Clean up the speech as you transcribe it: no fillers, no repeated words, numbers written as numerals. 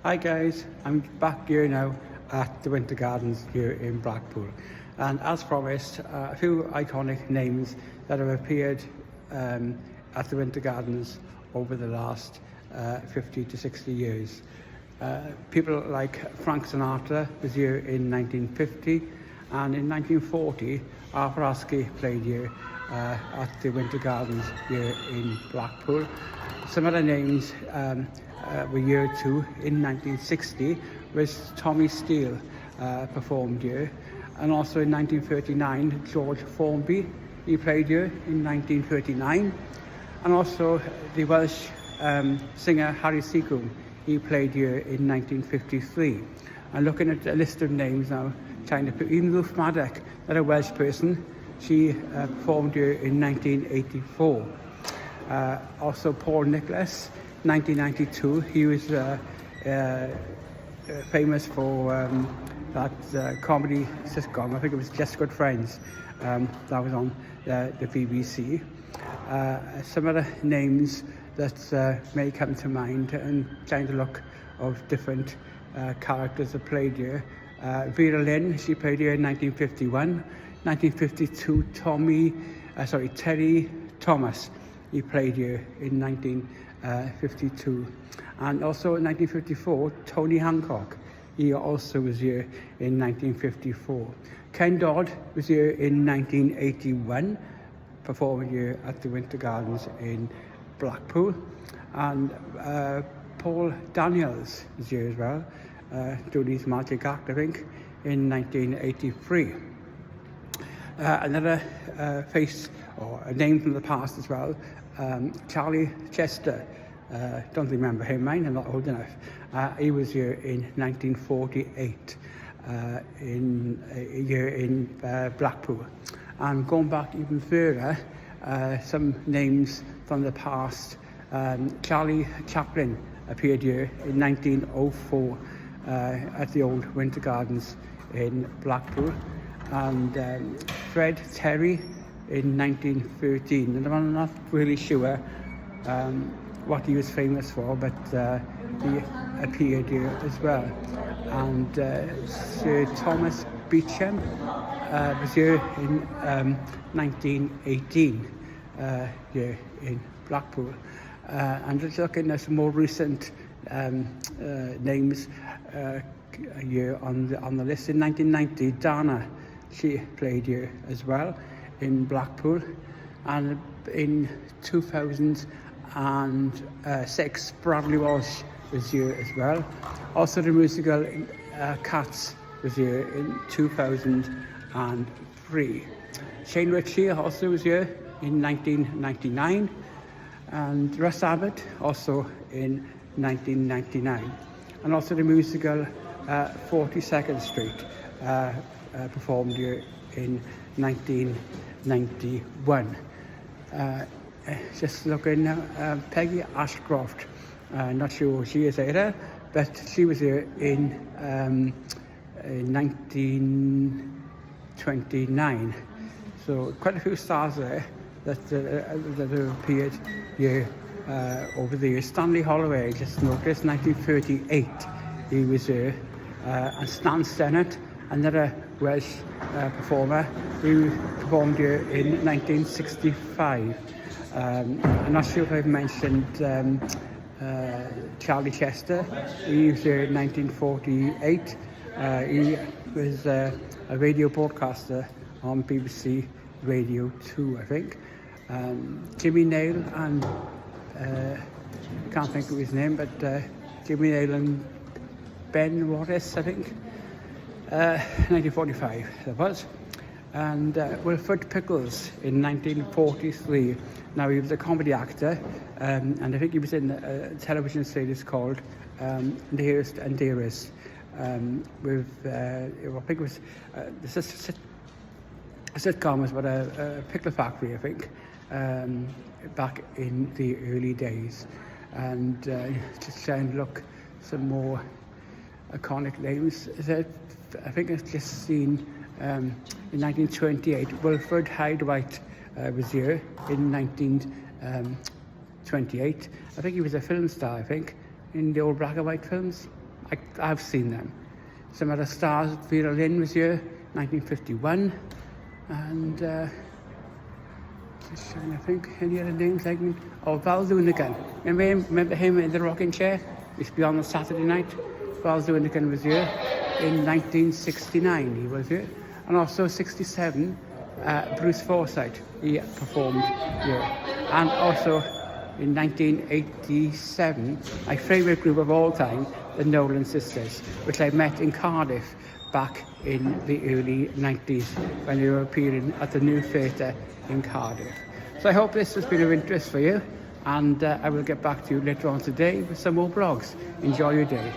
Hi guys, I'm back here now at the Winter Gardens here in Blackpool, and as promised, a few iconic names that have appeared at the Winter Gardens over the last 50 to 60 years. People like Frank Sinatra was here in 1950, and in 1940 Arthur Askey played here at the Winter Gardens here in Blackpool. Some other names were here too. In 1960 was Tommy Steele performed here, and also in 1939 George Formby, he played here in 1939, and also the Welsh singer Harry Seacombe, he played here in 1953. And looking at the list of names now, trying to put even Ruth Maddock, not a Welsh person, she performed here in 1984. Also Paul Nicholas, 1992, he was famous for that comedy sitcom, I think it was Just Good Friends, that was on the BBC. Some other names that may come to mind, and trying to look of different characters that played here. Vera Lynn, she played here in 1951. 1952, Terry Thomas, he played here in 1952. And also in 1954, Tony Hancock, he also was here in 1954. Ken Dodd was here in 1981, performing here at the Winter Gardens in Blackpool. And Paul Daniels was here as well, doing his magic act, I think, in 1983. Another face or a name from the past as well, Charlie Chester. Don't remember him, mine, I'm not old enough. He was here in 1948, in Blackpool. And going back even further, some names from the past. Charlie Chaplin appeared here in 1904 at the old Winter Gardens in Blackpool. And Fred Terry in 1913, and I'm not really sure what he was famous for, but he appeared here as well. And Sir Thomas Beecham was here in 1918 here in Blackpool. And just looking at some more recent names here on the list. In 1990, Dana, she played here as well in Blackpool. And in 2006, Bradley Walsh was here as well. Also the musical Cats was here in 2003. Shane Ritchie also was here in 1999. And Russ Abbott also in 1999. And also the musical 42nd Street performed here in 1991. Just looking now, Peggy Ashcroft, not sure who she is either, but she was here in 1929. So quite a few stars there that have appeared here over the years. Stanley Holloway, just noticed, 1938, he was here. And Stan Stennett, another Welsh performer, he performed here in 1965. I'm not sure if I've mentioned Charlie Chester. He was here in 1948. He was a radio broadcaster on BBC Radio 2, I think. Jimmy Nail and can't think of his name, but Jimmy Nail and Ben Wattis, I think. 1945 that was. And Wilfred Pickles in 1943. Now he was a comedy actor, and I think he was in a television series called Nearest and Dearest, with I think it was a sitcom was about a pickle factory, I think, back in the early days. And just trying to look some more iconic names. I think I've just seen in 1928 Wilfred Hyde-White was here in 1928. I think he was a film star, I think, in the old black and white films. I've seen them. Some of the stars, Vera Lynn was here, 1951, and just trying to think, any other names like me? Oh, Val Doonican. Remember him in the rocking chair? Used to be on Saturday night. Val Doonican was here in 1969, he was here. And also 67, Bruce Forsyth, he performed here. And also in 1987, my favourite group of all time, the Nolan Sisters, which I met in Cardiff back in the early 90s when they were appearing at the New Theatre in Cardiff. So I hope this has been of interest for you, and I will get back to you later on today with some more blogs. Enjoy your day.